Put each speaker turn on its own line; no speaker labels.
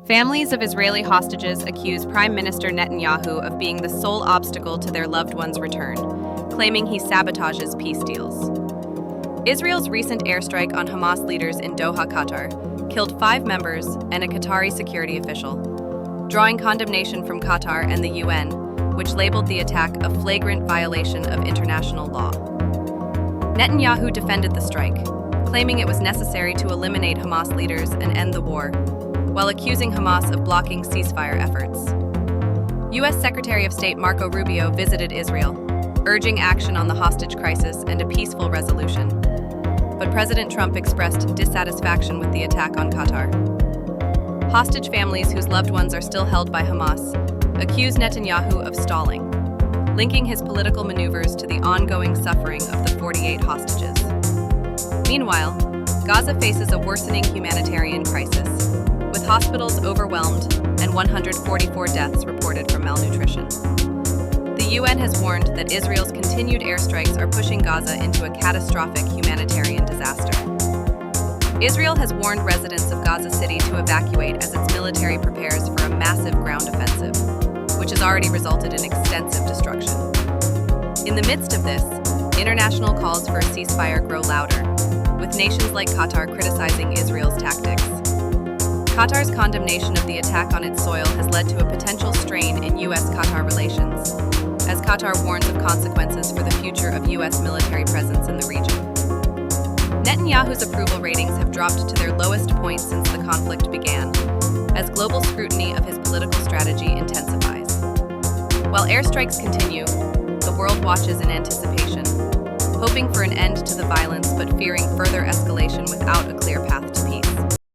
Families of Israeli hostages accuse Prime Minister Netanyahu of being the sole obstacle to their loved ones' return, claiming he sabotages peace deals. Israel's recent airstrike on Hamas leaders in Doha, Qatar, killed 5 members and a Qatari security official, drawing condemnation from Qatar and the UN, which labeled the attack a flagrant violation of international law. Netanyahu defended the strike, claiming it was necessary to eliminate Hamas leaders and end the war, while accusing Hamas of blocking ceasefire efforts. U.S. Secretary of State Marco Rubio visited Israel, urging action on the hostage crisis and a peaceful resolution. But President Trump expressed dissatisfaction with the attack on Qatar. Hostage families whose loved ones are still held by Hamas accuse Netanyahu of stalling, linking his political maneuvers to the ongoing suffering of the 48 hostages. Meanwhile, Gaza faces a worsening humanitarian crisis, with hospitals overwhelmed and 144 deaths reported from malnutrition. The UN has warned that Israel's continued airstrikes are pushing Gaza into a catastrophic humanitarian disaster. Israel has warned residents of Gaza City to evacuate as its military prepares for a massive ground offensive, which has already resulted in extensive destruction. In the midst of this, international calls for a ceasefire grow louder, with nations like Qatar criticizing Israel's tactics. Qatar's condemnation of the attack on its soil has led to a potential strain in U.S.-Qatar relations, as Qatar warns of consequences for the future of U.S. military presence in the region. Netanyahu's approval ratings have dropped to their lowest point since the conflict began, as global scrutiny of his political strategy intensifies. While airstrikes continue, the world watches in anticipation, hoping for an end to the violence but fearing further escalation without a clear path